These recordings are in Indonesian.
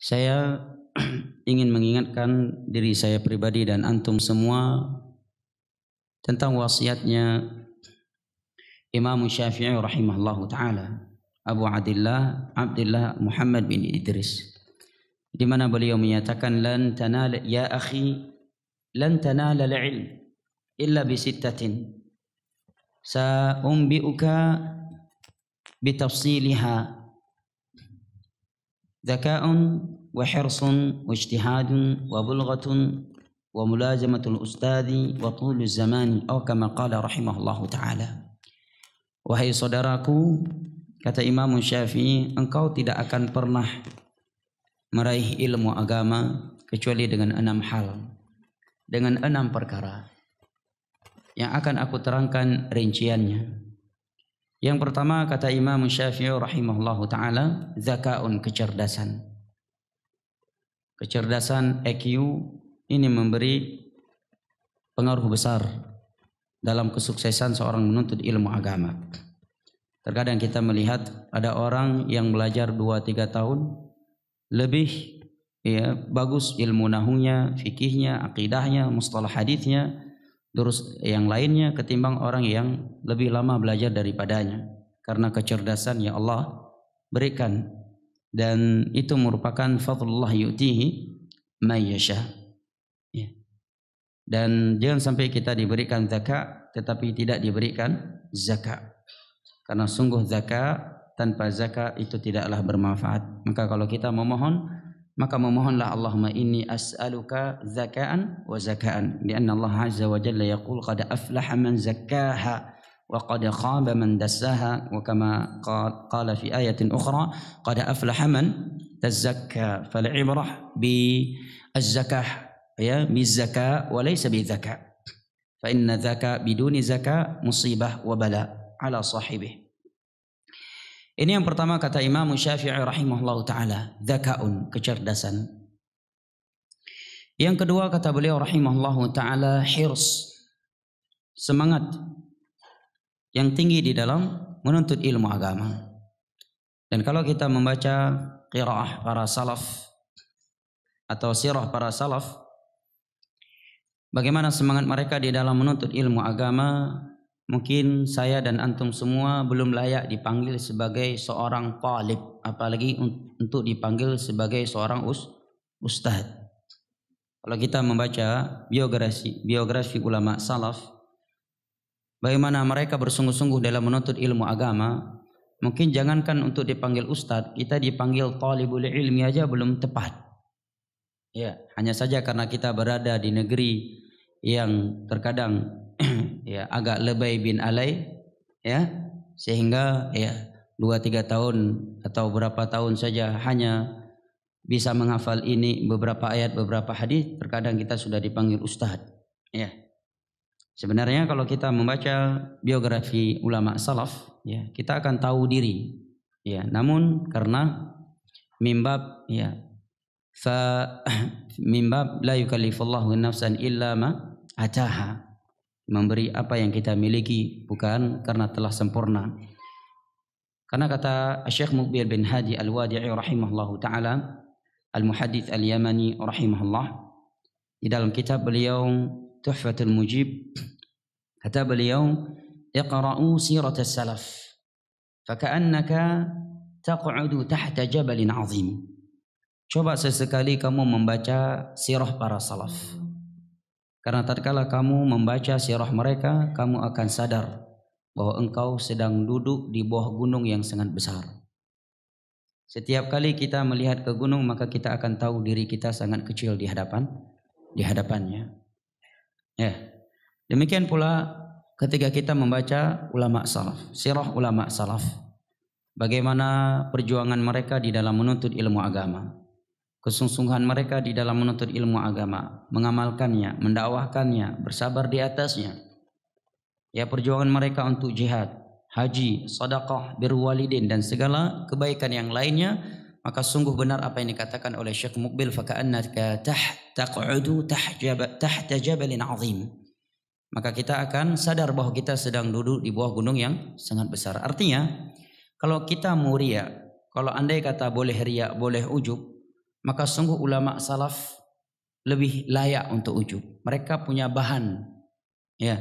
Saya ingin mengingatkan diri saya pribadi dan antum semua tentang wasiatnya Imam Syafi'i rahimahullahu taala, Abu Abdullah Muhammad bin Idris, di mana beliau menyatakan lan tanala ya akhi lan tanala al-ilm illa bi sittatin sa'umbi'uka bitafsiliha zaka'un wa hirsun wa ijtihadun wa bulghatun wa mulazamatul ustadi wa tulu zamani atau kama qala rahimahullahu ta'ala. Wahai saudaraku, kata Imam Syafi'i, engkau tidak akan pernah meraih ilmu agama kecuali dengan 6 hal, dengan 6 perkara yang akan aku terangkan rinciannya. Yang pertama, kata Imam Syafi'i rahimahullahu ta'ala, zakaun, kecerdasan. Kecerdasan EQ ini memberi pengaruh besar dalam kesuksesan seorang menuntut ilmu agama. Terkadang kita melihat ada orang yang belajar 2-3 tahun lebih bagus ilmu nahunya, fikihnya, akidahnya, mustalah haditsnya, terus yang lainnya ketimbang orang yang lebih lama belajar daripadanya, karena kecerdasan yang Allah berikan, dan itu merupakan fadlullah yu'tihi may yasha. Dan jangan sampai kita diberikan zakat tetapi tidak diberikan zakat, karena sungguh zakat tanpa zakat itu tidaklah bermanfaat. Maka kalau kita memohon, maka memohonlah Allahumma inni as'aluka zaka'an wa zaka'an, karena Allah azza wa jalla yaqul qad aflaha man zakkaha wa qad khaba man dassaha, wa kama qala fi ayatin ukhra qad aflaha man tazakka. Fal ibrah bi az-zakah bizaka wa laysa bizaka, fa inna zaka biduni zaka musibah wa bala ala sahibih. Ini yang pertama, kata Imam Syafi'i rahimahullahu taala, zakaun, kecerdasan. Yang kedua, kata beliau rahimahullahu taala, hirs, semangat yang tinggi di dalam menuntut ilmu agama. Dan kalau kita membaca qiraah para salaf atau sirah para salaf, bagaimana semangat mereka di dalam menuntut ilmu agama, mungkin saya dan antum semua belum layak dipanggil sebagai seorang talib, apalagi untuk dipanggil sebagai seorang ustadz. Kalau kita membaca biografi ulama salaf, bagaimana mereka bersungguh-sungguh dalam menuntut ilmu agama, mungkin jangankan untuk dipanggil ustadz, kita dipanggil talibul ilmi aja belum tepat. Ya, hanya saja karena kita berada di negeri yang terkadang agak lebay bin alay, sehingga 2-3 tahun atau berapa tahun saja hanya bisa menghafal ini beberapa ayat, beberapa hadis, terkadang kita sudah dipanggil ustadz. Sebenarnya kalau kita membaca biografi ulama salaf, kita akan tahu diri. Namun karena mimbab mimbab la yukallifullahu nafsan illa ma ataha, memberi apa yang kita miliki, bukan karena telah sempurna. Karena kata Syekh Muqbil bin Hadi Al-Wadi'i rahimahullahu ta'ala, Al-Muhaddits Al-Yamani rahimahullah, di dalam kitab beliau Tuhfatul Mujib, kata beliau, iqra'u siratas salaf faka'annaka taq'udu tahta jabalin 'azim. Coba sesekali kamu membaca sirah para salaf, karena tatkala kamu membaca sirah mereka, kamu akan sadar bahwa engkau sedang duduk di bawah gunung yang sangat besar. Setiap kali kita melihat ke gunung, maka kita akan tahu diri kita sangat kecil di hadapannya. Demikian pula ketika kita membaca ulama salaf, sirah ulama salaf, bagaimana perjuangan mereka di dalam menuntut ilmu agama, kesungguhan mereka di dalam menuntut ilmu agama, mengamalkannya, mendakwahkannya, bersabar di atasnya. Perjuangan mereka untuk jihad, haji, sedekah, birrul walidain, dan segala kebaikan yang lainnya, maka sungguh benar apa yang dikatakan oleh Syekh Muqbil, faka'annaka taq'udu tahta jabalin 'azim. Maka kita akan sadar bahwa kita sedang duduk di bawah gunung yang sangat besar. Artinya, kalau kita mau riya, kalau andai kata boleh riya, boleh ujub, maka sungguh ulama salaf lebih layak untuk ujub. Mereka punya bahan, ya,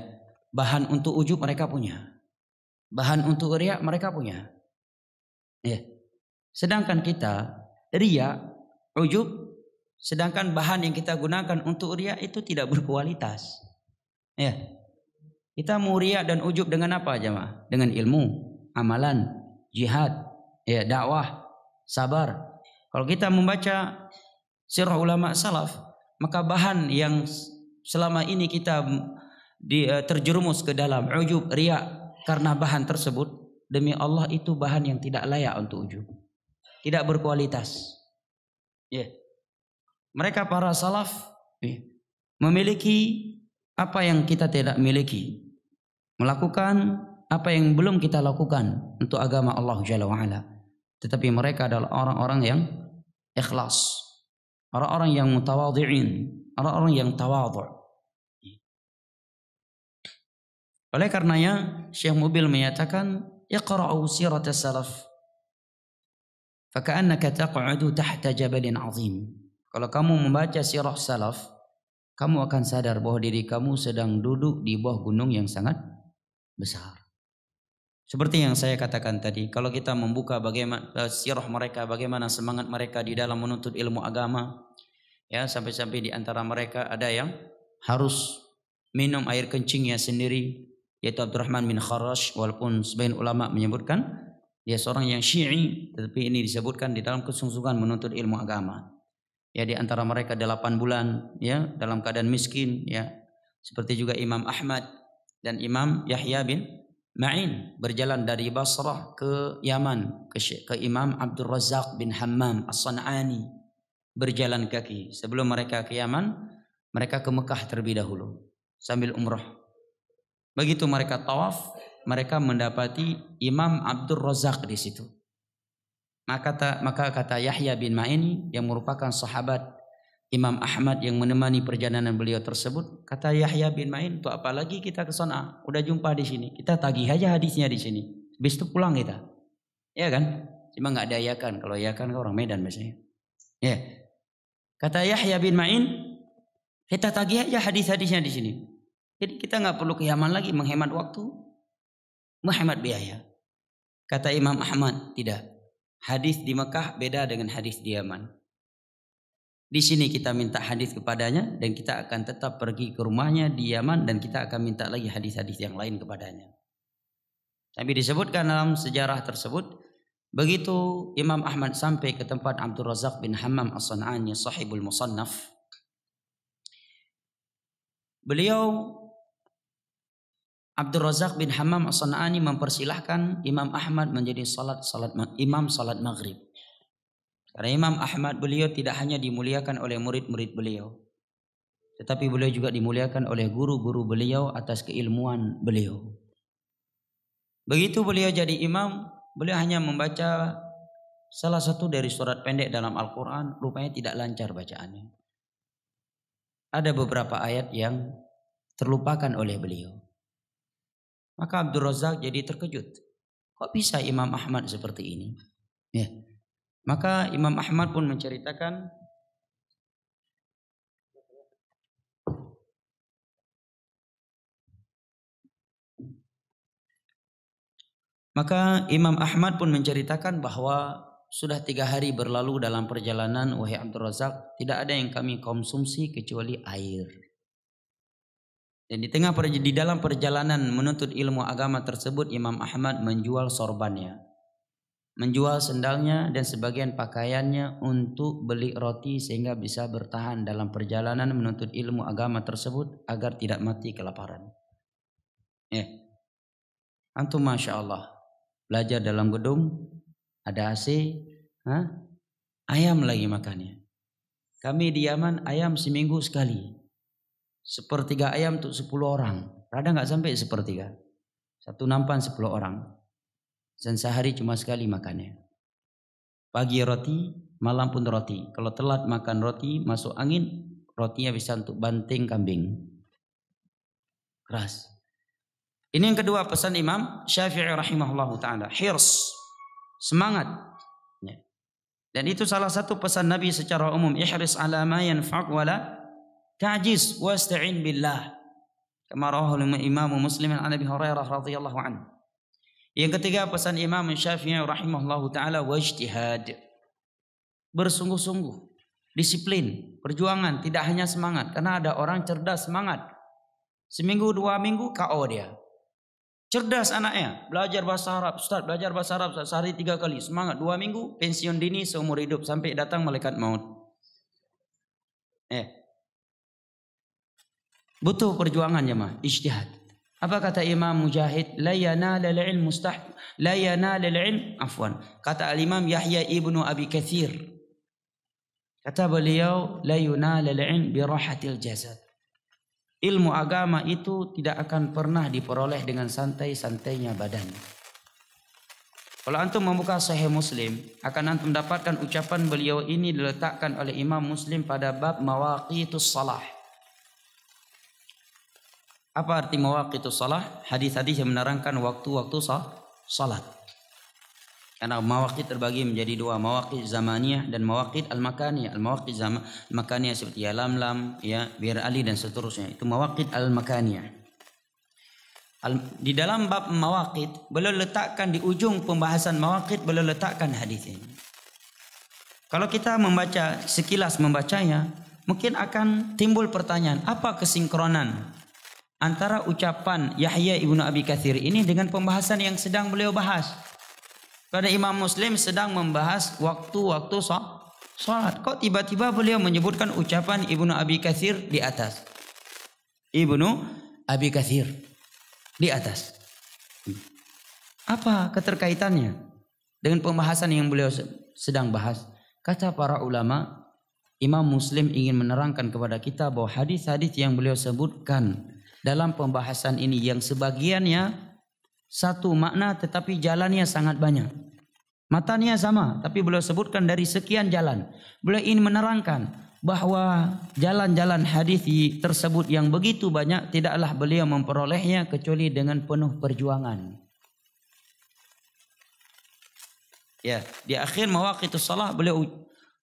bahan untuk ujub mereka punya, bahan untuk riya mereka punya, ya. Sedangkan kita riya, ujub, sedangkan bahan yang kita gunakan untuk riya itu tidak berkualitas, ya. Kita mau riya dan ujub dengan apa jemaah? Dengan ilmu, amalan, jihad, ya, dakwah, sabar. Kalau kita membaca sirah ulama salaf, maka bahan yang selama ini kita terjerumus ke dalam ujub, riya karena bahan tersebut, demi Allah itu bahan yang tidak layak untuk ujub, tidak berkualitas. Ya. Mereka para salaf memiliki apa yang kita tidak miliki, melakukan apa yang belum kita lakukan untuk agama Allah Jalla wa'ala. Tetapi mereka adalah orang-orang yang ikhlas, orang-orang yang mutawadhi'in, orang-orang yang tawadhu'. Oleh karenanya Syekh Mubil menyatakan, iqra'u sirat as-salaf faka'annaka taq'udu tahta jabalin 'azim. Kalau kamu membaca sirah salaf, kamu akan sadar bahwa diri kamu sedang duduk di bawah gunung yang sangat besar. Seperti yang saya katakan tadi, kalau kita membuka bagaimana sirah mereka, bagaimana semangat mereka di dalam menuntut ilmu agama, ya, sampai-sampai di antara mereka ada yang harus minum air kencingnya sendiri, yaitu Abdurrahman bin Kharash. Walaupun sebagian ulama menyebutkan dia seorang yang Syi'i, tetapi ini disebutkan di dalam kesungguhan menuntut ilmu agama. Ya, di antara mereka 8 bulan, ya, dalam keadaan miskin, ya. Seperti juga Imam Ahmad dan Imam Yahya bin Ma'in berjalan dari Basrah ke Yaman ke Imam Abdul Razak bin Hammam As-San'ani, berjalan kaki. Sebelum mereka ke Yaman, mereka ke Mekah terlebih dahulu sambil umrah. Begitu mereka tawaf, mereka mendapati Imam Abdul Razak di situ. Maka kata Yahya bin Ma'in yang merupakan sahabat Imam Ahmad yang menemani perjalanan beliau tersebut, kata Yahya bin Ma'in, "Tuh apalagi kita ke sana, udah jumpa di sini. Kita tagih aja hadisnya di sini. Habis itu pulang kita." Ya kan? Cuma enggak ada yakan. Kalau yakan kan orang Medan biasanya. Ya. Kata Yahya bin Ma'in, "Kita tagih aja hadis-hadisnya di sini. Jadi kita enggak perlu ke Yaman lagi, menghemat waktu, menghemat biaya." Kata Imam Ahmad, "Tidak. Hadis di Mekah beda dengan hadis di Yaman. Di sini kita minta hadis kepadanya dan kita akan tetap pergi ke rumahnya di Yaman dan kita akan minta lagi hadis-hadis yang lain kepadanya." Tapi disebutkan dalam sejarah tersebut, begitu Imam Ahmad sampai ke tempat Abdul Razak bin Hammam As-San'ani sahibul Musannaf, beliau Abdul Razak bin Hammam As-San'ani mempersilahkan Imam Ahmad menjadi imam salat maghrib. Karena Imam Ahmad beliau tidak hanya dimuliakan oleh murid-murid beliau, tetapi beliau juga dimuliakan oleh guru-guru beliau atas keilmuan beliau. Begitu beliau jadi imam, beliau hanya membaca salah satu dari surat pendek dalam Al-Quran, rupanya tidak lancar bacaannya. Ada beberapa ayat yang terlupakan oleh beliau. Maka Abdul Razak jadi terkejut. Kok bisa Imam Ahmad seperti ini? Ya. Maka Imam Ahmad pun menceritakan, bahwa sudah 3 hari berlalu dalam perjalanan, wahai Abdul Razak, tidak ada yang kami konsumsi kecuali air. Dan di dalam perjalanan menuntut ilmu agama tersebut, Imam Ahmad menjual sorbannya, menjual sendalnya dan sebagian pakaiannya untuk beli roti sehingga bisa bertahan dalam perjalanan menuntut ilmu agama tersebut agar tidak mati kelaparan. Ya. Antum Masya Allah, belajar dalam gedung, ada AC, ayam lagi makannya. Kami di Yaman ayam seminggu sekali. 1/3 ayam untuk 10 orang. Rada nggak sampai 1/3. Satu nampan 10 orang. Dan sehari cuma sekali makannya. Pagi roti, malam pun roti. Kalau telat makan roti, masuk angin, rotinya bisa untuk banting kambing. Keras. Ini yang kedua pesan Imam Syafi'i rahimahullahu ta'ala. Hirs. Semangat. Dan itu salah satu pesan Nabi secara umum, ihris ala ma yanfa'uk wala ta'jiz wasta'in billah. Kama rawahu Imam Muslim an Abi Hurairah radhiyallahu anhu. Yang ketiga pesan Imam Syafi'i rahimahullahu taala, wajtihad. Bersungguh-sungguh, disiplin, perjuangan, tidak hanya semangat. Karena ada orang cerdas semangat. Seminggu 2 minggu KO dia. Cerdas anaknya, belajar bahasa Arab, Ustaz, belajar bahasa Arab sehari 3 kali, semangat. 2 minggu pensiun dini seumur hidup sampai datang malaikat maut. Butuh perjuangan jemaah, ijtihad. Apa kata Imam Mujahid? La yanalul ilm la yanalul ilm afwan. Kata Al-Imam Yahya ibnu Abi Katsir. Kata beliau, la yunalul ilm bi rahatil jasad. Ilmu agama itu tidak akan pernah diperoleh dengan santai-santainya badan. Kalau antum membuka Sahih Muslim, akan antum dapatkan ucapan beliau ini diletakkan oleh Imam Muslim pada bab mawaqitus salah. Apa arti mawaqitus salah? Hadis-hadis yang menerangkan waktu-waktu salat. Karena mawaqit terbagi menjadi 2, mawaqit zamaniyah dan mawaqit al-makaniyah. Al-mawaqit makaniyah seperti ya lam-lam, ya Bir Ali dan seterusnya. Itu mawaqit al-makaniyah. Di dalam bab mawaqit, beliau letakkan di ujung pembahasan mawaqit, beliau letakkan hadis ini. Kalau kita membaca, sekilas membacanya, mungkin akan timbul pertanyaan, apa kesinkronan antara ucapan Yahya ibnu Abi Katsir ini dengan pembahasan yang sedang beliau bahas? Pada Imam Muslim sedang membahas waktu-waktu salat. Kok tiba-tiba beliau menyebutkan ucapan Ibnu Abi Katsir di atas? Ibnu Abi Katsir di atas. Apa keterkaitannya dengan pembahasan yang beliau sedang bahas? Kata para ulama, Imam Muslim ingin menerangkan kepada kita bahwa hadis-hadis yang beliau sebutkan dalam pembahasan ini yang sebagiannya satu makna tetapi jalannya sangat banyak. Matanya sama tapi beliau sebutkan dari sekian jalan. Beliau ingin menerangkan bahwa jalan-jalan hadis tersebut yang begitu banyak tidaklah beliau memperolehnya kecuali dengan penuh perjuangan. Ya, di akhir mawaqitus shalah beliau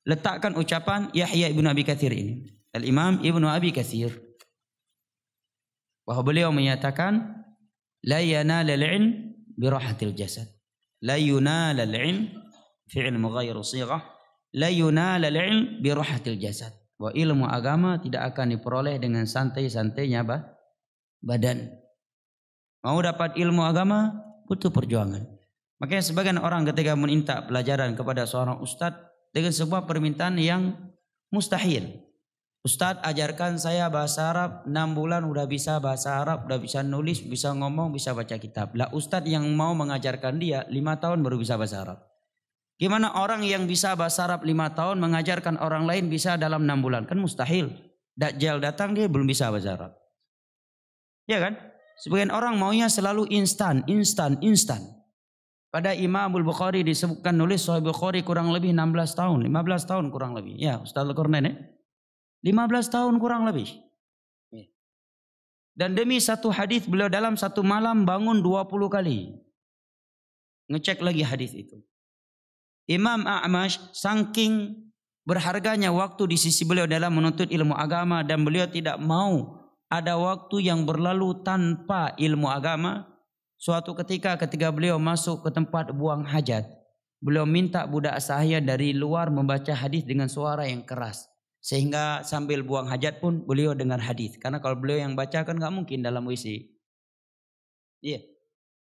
letakkan ucapan Yahya ibnu Abi Katsir ini. Al-Imam Ibnu Abi Katsir, bahwa beliau menyatakan la yanalul ilm bi rahatil jasad. La yunalul ilm fi'il mughayyiru shighah. La yunalul ilm bi rahatil jasad. Bahwa ilmu agama tidak akan diperoleh dengan santai-santainya badan. Mau dapat ilmu agama butuh perjuangan. Makanya sebagian orang ketika meminta pelajaran kepada seorang ustadz dengan sebuah permintaan yang mustahil. Ustadz, ajarkan saya bahasa Arab, 6 bulan udah bisa bahasa Arab, udah bisa nulis, bisa ngomong, bisa baca kitab. Lah ustadz yang mau mengajarkan dia 5 tahun baru bisa bahasa Arab. Gimana orang yang bisa bahasa Arab 5 tahun mengajarkan orang lain bisa dalam 6 bulan? Kan mustahil. Dajjal datang dia belum bisa bahasa Arab. Ya kan? Sebagian orang maunya selalu instan. Pada Imam Al-Bukhari disebutkan nulis Sahih Bukhari kurang lebih 16 tahun, 15 tahun kurang lebih. Ya, Ustaz Al-Qurnain 15 tahun kurang lebih. Dan demi satu hadis beliau dalam satu malam bangun 20 kali. Ngecek lagi hadis itu. Imam A'mash saking berharganya waktu di sisi beliau dalam menuntut ilmu agama dan beliau tidak mau ada waktu yang berlalu tanpa ilmu agama. Suatu ketika beliau masuk ke tempat buang hajat, beliau minta budak sahaya dari luar membaca hadis dengan suara yang keras. Sehingga sambil buang hajat pun beliau dengar hadis. Karena kalau beliau yang baca kan gak mungkin dalam WC. Iya.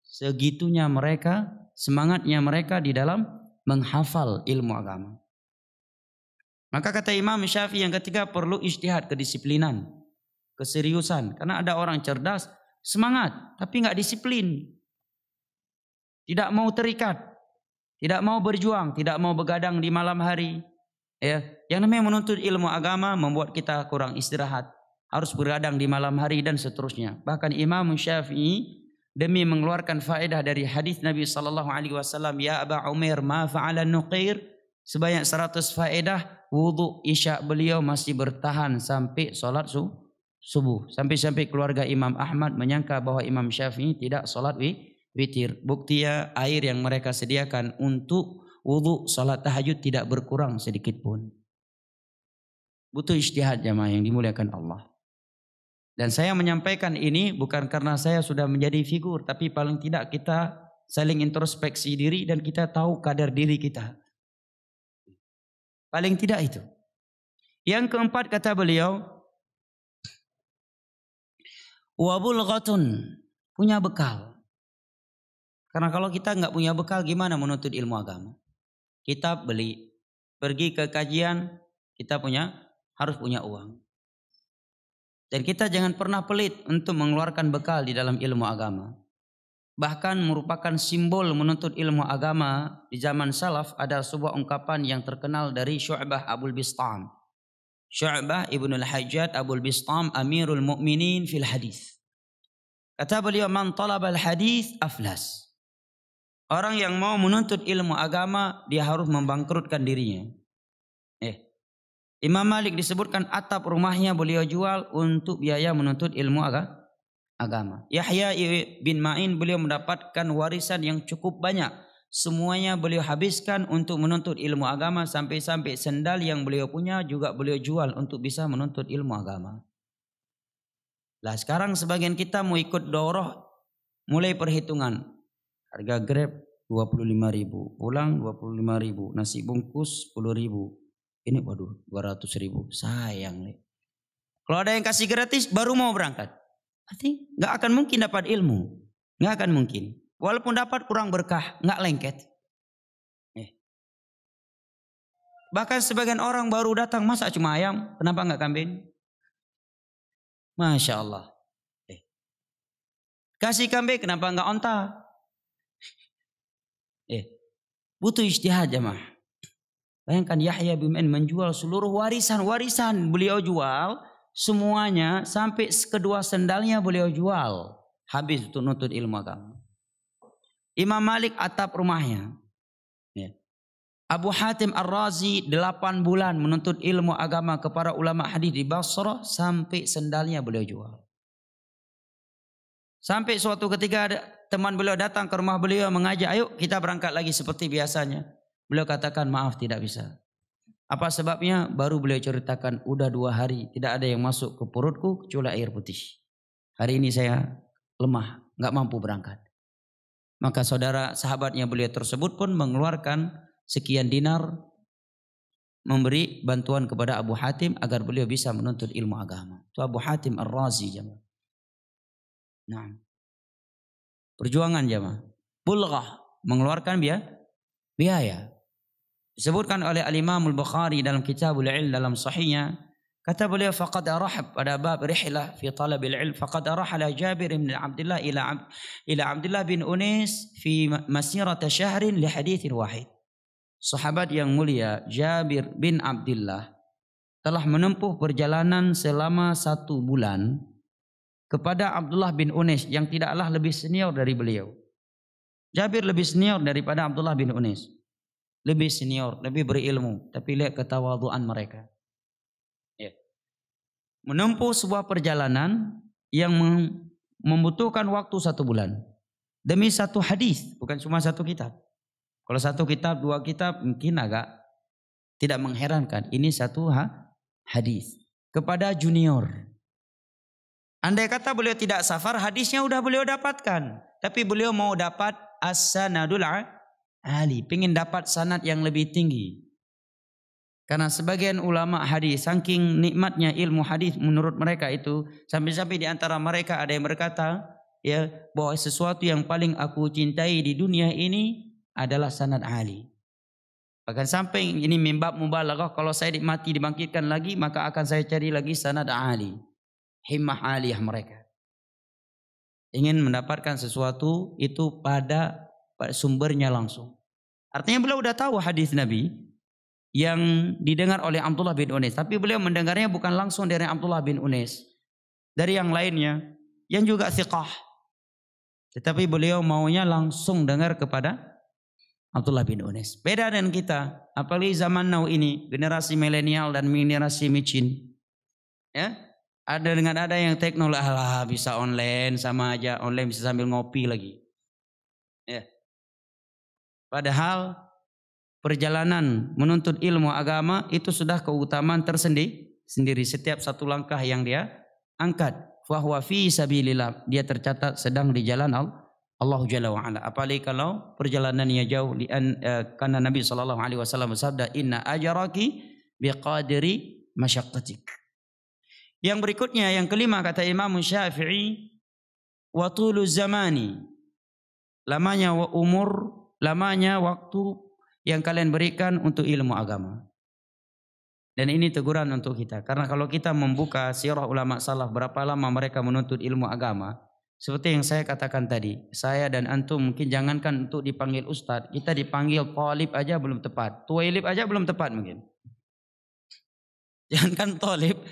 Segitunya mereka, semangatnya mereka di dalam menghafal ilmu agama. Maka kata Imam Syafi'i yang ketiga perlu ijtihad, kedisiplinan, keseriusan. Karena ada orang cerdas, semangat tapi gak disiplin. Tidak mau terikat, tidak mau berjuang, tidak mau begadang di malam hari. Ya, yang namanya menuntut ilmu agama membuat kita kurang istirahat, harus beradang di malam hari dan seterusnya. Bahkan Imam Syafi'i demi mengeluarkan faedah dari hadis Nabi sallallahu alaihi wasallam, ya Aba Umair ma fa'ala nuqair, sebanyak 100 faedah, wudu isya beliau masih bertahan sampai salat subuh. Sampai keluarga Imam Ahmad menyangka bahwa Imam Syafi'i tidak salat witir. Buktinya air yang mereka sediakan untuk wudu, salat tahajud tidak berkurang sedikit pun. Butuh ijtihad jamaah yang dimuliakan Allah. Dan saya menyampaikan ini bukan karena saya sudah menjadi figur, tapi paling tidak kita saling introspeksi diri dan kita tahu kadar diri kita. Paling tidak itu. Yang keempat kata beliau, wabulghatun, punya bekal. Karena kalau kita nggak punya bekal, gimana menuntut ilmu agama? Kita beli, pergi ke kajian, kita harus punya uang. Dan kita jangan pernah pelit untuk mengeluarkan bekal di dalam ilmu agama. Bahkan merupakan simbol menuntut ilmu agama di zaman salaf ada sebuah ungkapan yang terkenal dari Syu'bah Abul Bistam. Syu'bah Ibnul Hajjaj Abul Bistam Amirul Mu'minin fil hadis. Kata beliau, man talabal hadis aflas. Orang yang mau menuntut ilmu agama dia harus membangkrutkan dirinya. Imam Malik disebutkan atap rumahnya beliau jual untuk biaya menuntut ilmu agama. Yahya bin Ma'in beliau mendapatkan warisan yang cukup banyak. Semuanya beliau habiskan untuk menuntut ilmu agama sampai-sampai sendal yang beliau punya juga beliau jual untuk bisa menuntut ilmu agama. Lah sekarang sebagian kita mau ikut daurah mulai perhitungan. Harga Grab 25.000, pulang 25.000, nasi bungkus 10.000. Ini waduh 200.000, sayang nih. Kalau ada yang kasih gratis baru mau berangkat, berarti nggak akan mungkin dapat ilmu, nggak akan mungkin. Walaupun dapat kurang berkah, nggak lengket. Bahkan sebagian orang baru datang masa cuma ayam, kenapa nggak kambing? Masya Allah. Kasih kambing kenapa nggak onta? Butuh ijtihad jemaah. Bayangkan Yahya bin Ma'in menjual seluruh warisan beliau jual semuanya sampai kedua sendalnya beliau jual habis untuk nuntut ilmu agama. Imam Malik atap rumahnya. Abu Hatim Ar-Razi 8 bulan menuntut ilmu agama kepada ulama hadis di Basrah sampai sendalnya beliau jual. Sampai suatu ketika ada teman beliau datang ke rumah beliau mengajak, ayo kita berangkat lagi seperti biasanya. Beliau katakan maaf tidak bisa. Apa sebabnya? Baru beliau ceritakan udah 2 hari tidak ada yang masuk ke perutku kecuali air putih. Hari ini saya lemah, nggak mampu berangkat. Maka sahabatnya beliau tersebut pun mengeluarkan sekian dinar memberi bantuan kepada Abu Hatim agar beliau bisa menuntut ilmu agama. Itu Abu Hatim Ar-Razi jemaah. Nah, perjuangan jemaah. Bulghah mengeluarkan biaya. Disebutkan oleh Al-Imam Al-Bukhari dalam Kitabul Ilm dalam sahihnya, kata beliau faqad arahab pada bab rihlah fi talabil ilm faqad arahala Jabir bin Abdullah ila Abdullah bin Unais fi masirata syahrin li haditsin wahid. Sahabat yang mulia Jabir bin Abdullah telah menempuh perjalanan selama 1 bulan kepada Abdullah bin Unais yang tidaklah lebih senior dari beliau. Jabir lebih senior daripada Abdullah bin Unais. Lebih senior, lebih berilmu. Tapi lihat ketawaduan mereka. Menempuh sebuah perjalanan yang membutuhkan waktu 1 bulan. Demi 1 hadis, bukan cuma 1 kitab. Kalau 1 kitab, 2 kitab mungkin agak tidak mengherankan. Ini 1 hadis. Kepada junior. Andai kata beliau tidak safar, hadisnya udah beliau dapatkan. Tapi beliau mau dapat as-sanadul ali, pengen dapat sanad yang lebih tinggi. Karena sebagian ulama hadis saking nikmatnya ilmu hadis menurut mereka itu sampai-sampai di antara mereka ada yang berkata ya bahwa sesuatu yang paling aku cintai di dunia ini adalah sanad ali. Bahkan sampai ini mimbab mubalaghah, kalau saya mati dibangkitkan lagi maka akan saya cari lagi sanad ali. Himmah aliyah mereka. Ingin mendapatkan sesuatu itu pada sumbernya langsung. Artinya beliau udah tahu hadis Nabi yang didengar oleh Abdullah bin Unais, tapi beliau mendengarnya bukan langsung dari Abdullah bin Unais, dari yang lainnya yang juga thiqah. Tetapi beliau maunya langsung dengar kepada Abdullah bin Unais. Beda dengan kita, apalagi zaman now ini, generasi milenial dan generasi micin. Ya, ada yang teknologi bisa online sama aja, online bisa sambil ngopi lagi. Ya. Padahal perjalanan menuntut ilmu agama itu sudah keutamaan tersendiri. Setiap satu langkah yang dia angkat, fahuwa fi sabilillah, dia tercatat sedang di jalan Allah Jalla wa Ala. Apalagi kalau perjalanannya jauh, karena Nabi SAW bersabda, inna ajaraki biqadri masyaqqatik. Yang berikutnya, yang kelima, kata Imam Syafi'i, wa tulu zamani, lamanya umur, lamanya waktu yang kalian berikan untuk ilmu agama. Dan ini teguran untuk kita, karena kalau kita membuka sirah ulama salaf berapa lama mereka menuntut ilmu agama, seperti yang saya katakan tadi, saya dan antum mungkin jangankan untuk dipanggil ustadz, kita dipanggil talib aja belum tepat, tuwailib aja belum tepat mungkin. Jangankan talib,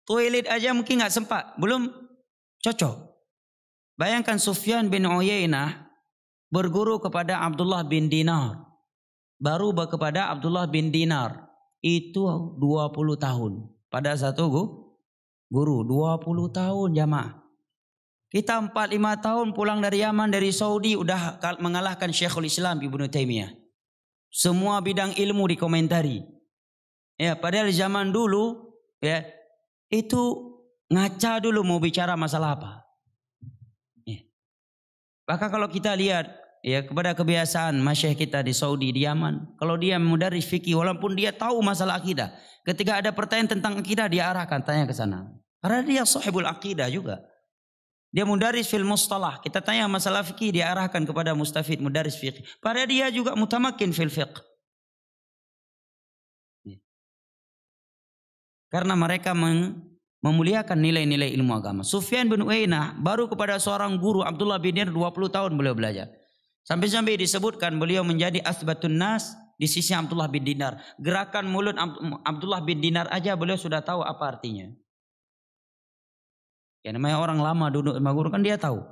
tuwailid aja mungkin nggak sempat, belum cocok. Bayangkan Sufyan bin Uyainah berguru kepada Abdullah bin Dinar, baru kepada Abdullah bin Dinar itu 20 tahun pada satu guru, 20 tahun jamaah. Kita 4-5 tahun pulang dari Yaman, dari Saudi udah mengalahkan Syekhul Islam Ibnu Taimiyah. Semua bidang ilmu dikomentari. Ya, padahal zaman dulu ya itu ngaca dulu mau bicara masalah apa. Ya. Bahkan kalau kita lihat ya kepada kebiasaan masyayikh kita di Saudi, di Yaman, kalau dia mudarris fikih walaupun dia tahu masalah akidah, ketika ada pertanyaan tentang akidah dia arahkan tanya ke sana. Karena dia sahibul akidah juga. Dia mudarris fil mustalah, kita tanya masalah fikih dia arahkan kepada mustafid mudarris fikih. Padahal dia juga mutamakin fil fiqh. Karena mereka memuliakan nilai-nilai ilmu agama. Sufyan bin Uyainah baru kepada seorang guru Abdullah bin Dinar 20 tahun beliau belajar. Sampai-sampai disebutkan beliau menjadi asbatun nas di sisi Abdullah bin Dinar. Gerakan mulut Abdullah bin Dinar aja beliau sudah tahu apa artinya. Ya namanya orang lama duduk sama guru kan dia tahu.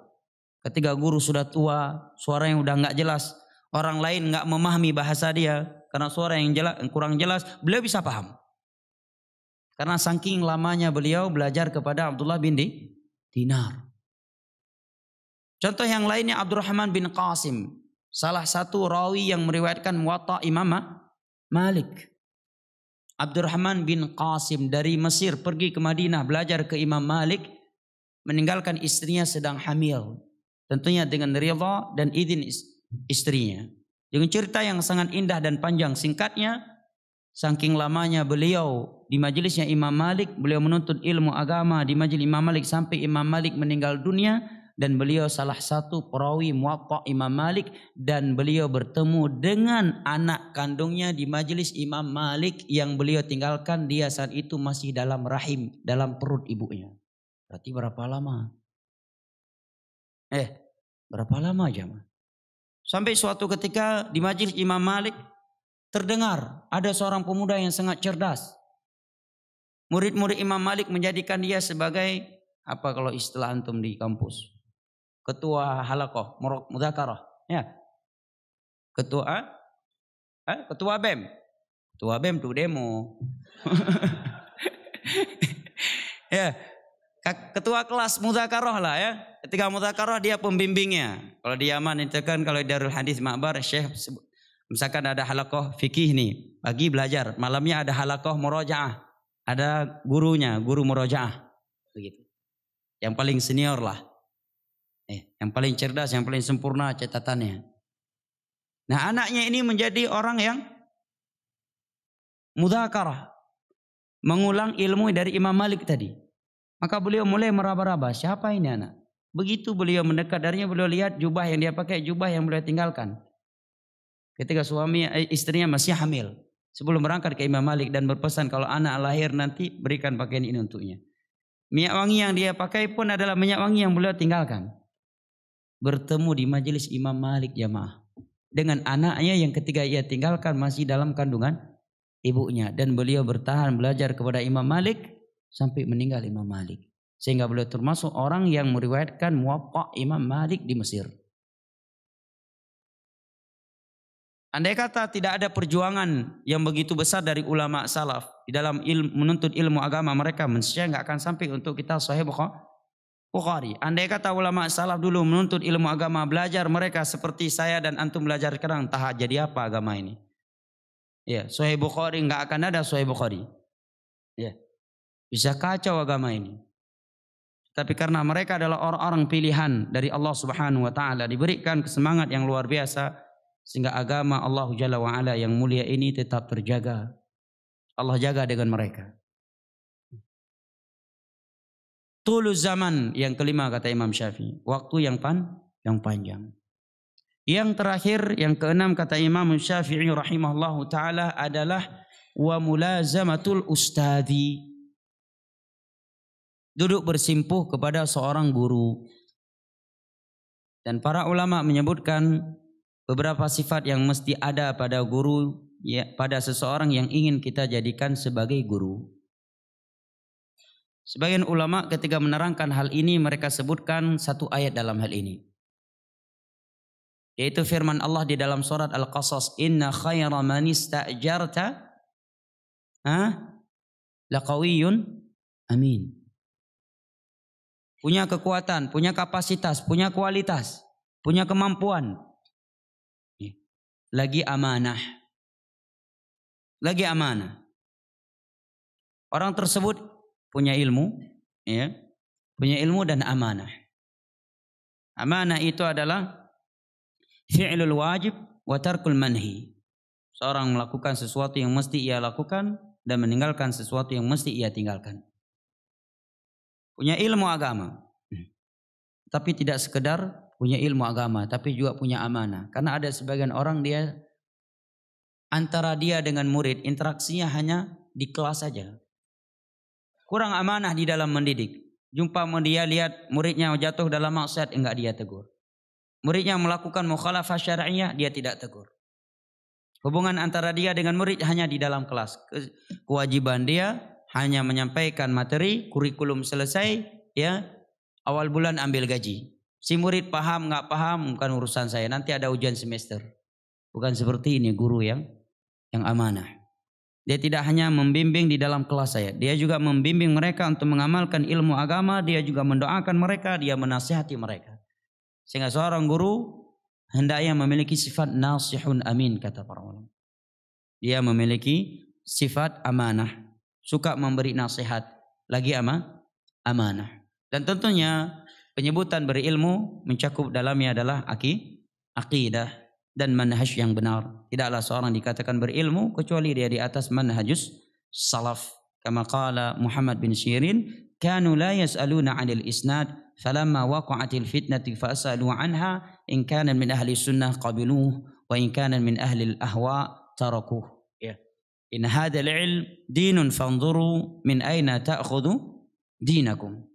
Ketika guru sudah tua, suara yang udah nggak jelas, orang lain nggak memahami bahasa dia karena suara yang kurang jelas, beliau bisa paham. Karena saking lamanya beliau belajar kepada Abdullah bin Dinar. Contoh yang lainnya Abdurrahman bin Qasim, salah satu rawi yang meriwayatkan Muwatta Imam Malik. Abdurrahman bin Qasim dari Mesir pergi ke Madinah belajar ke Imam Malik, meninggalkan istrinya sedang hamil. Tentunya dengan ridha dan izin istrinya. Dengan cerita yang sangat indah dan panjang, singkatnya, saking lamanya beliau di majelisnya Imam Malik, beliau menuntut ilmu agama di majelis Imam Malik sampai Imam Malik meninggal dunia. Dan beliau salah satu perawi Muwatta Imam Malik, dan beliau bertemu dengan anak kandungnya di majelis Imam Malik yang beliau tinggalkan, dia saat itu masih dalam rahim, dalam perut ibunya. Berarti berapa lama? Berapa lama jemaah? Sampai suatu ketika di majelis Imam Malik terdengar ada seorang pemuda yang sangat cerdas. Murid-murid Imam Malik menjadikan dia sebagai apa kalau istilah antum di kampus? Ketua halaqah mudzakarah, ya. Ketua BEM. Ketua BEM tuh demo. Ya. Ketua kelas mudzakarah lah ya. Ketika mudzakarah dia pembimbingnya. Kalau di Yaman itu kan kalau Darul Hadis Ma'bar Syekh misalkan ada halaqah fikih nih, pagi belajar, malamnya ada halaqah murajaah. Ada gurunya, guru murajaah. Begitu. Yang paling senior lah. Yang paling cerdas, yang paling sempurna catatannya. Nah anaknya ini menjadi orang yang mudzakarah, mengulang ilmu dari Imam Malik tadi. Maka beliau mulai meraba-raba, siapa ini anak? Begitu beliau mendekat darinya, beliau lihat jubah yang dia pakai, jubah yang beliau tinggalkan. Ketika istrinya masih hamil. Sebelum berangkat ke Imam Malik dan berpesan kalau anak lahir nanti berikan pakaian ini untuknya. Minyak wangi yang dia pakai pun adalah minyak wangi yang beliau tinggalkan. Bertemu di majelis Imam Malik jamaah dengan anaknya yang ketika ia tinggalkan masih dalam kandungan ibunya, dan beliau bertahan belajar kepada Imam Malik sampai meninggal Imam Malik, sehingga beliau termasuk orang yang meriwayatkan Muwatta Imam Malik di Mesir. Andai kata tidak ada perjuangan yang begitu besar dari ulama salaf di dalam menuntut ilmu agama mereka, mestinya nggak akan sampai untuk kita Sahih Bukhari. Andai kata ulama salaf dulu menuntut ilmu agama, belajar mereka seperti saya dan antum belajar sekarang, entah jadi apa agama ini. Ya, Sahih Bukhari nggak akan ada Sahih Bukhari. Ya, bisa kacau agama ini. Tapi karena mereka adalah orang-orang pilihan dari Allah Subhanahu wa taala, diberikan semangat yang luar biasa sehingga agama Allah Jalla wa Ala yang mulia ini tetap terjaga. Allah jaga dengan mereka. Tuluz zaman yang kelima kata Imam Syafi'i, waktu yang panjang. Yang terakhir, yang keenam kata Imam Syafi'i rahimahullahu taala adalah wa mulazamatul ustadi. Duduk bersimpuh kepada seorang guru. Dan para ulama menyebutkan beberapa sifat yang mesti ada pada guru, ya, pada seseorang yang ingin kita jadikan sebagai guru. Sebagian ulama ketika menerangkan hal ini mereka sebutkan satu ayat dalam hal ini. Yaitu firman Allah di dalam surat Al-Qasas, inna khaira man ista'jarta laqawiyyun amin. Punya kekuatan, punya kapasitas, punya kualitas, punya kemampuan. Lagi amanah. Lagi amanah. Orang tersebut punya ilmu, ya. Punya ilmu dan amanah. Amanah itu adalah fi'lul wajib wa tarkul manhi. Seorang melakukan sesuatu yang mesti ia lakukan dan meninggalkan sesuatu yang mesti ia tinggalkan. Punya ilmu agama. Tapi tidak sekedar punya ilmu agama, tapi juga punya amanah. Karena ada sebagian orang dia antara dia dengan murid interaksinya hanya di kelas saja. Kurang amanah di dalam mendidik. Jumpa dia lihat muridnya jatuh dalam maksiat, enggak dia tegur. Muridnya melakukan mukhalafah syar'iyah, dia tidak tegur. Hubungan antara dia dengan murid hanya di dalam kelas. Kewajiban dia hanya menyampaikan materi, kurikulum selesai, ya, awal bulan ambil gaji. Si murid paham nggak paham bukan urusan saya. Nanti ada ujian semester. Bukan seperti ini guru yang amanah. Dia tidak hanya membimbing di dalam kelas saya. Dia juga membimbing mereka untuk mengamalkan ilmu agama. Dia juga mendoakan mereka. Dia menasihati mereka. Sehingga seorang guru hendaknya memiliki sifat nasihun amin kata para ulama. Dia memiliki sifat amanah, suka memberi nasihat, lagi amanah. Dan tentunya penyebutan berilmu mencakup dalamnya adalah akidah dan manhaj yang benar. Tidaklah seorang dikatakan berilmu kecuali dia di atas manhajus salaf. Kama qala Muhammad bin Sirin, kanu la yas'aluna 'anil isnad falamma waqa'atil fitnati fas'alu 'anha in kana min ahli sunnah qabiluhu wa in kana min ahli al-ahwa tarakuh. Ya. In hadzal ilm dinun fanzuru min aina ta'khudhu dinakum.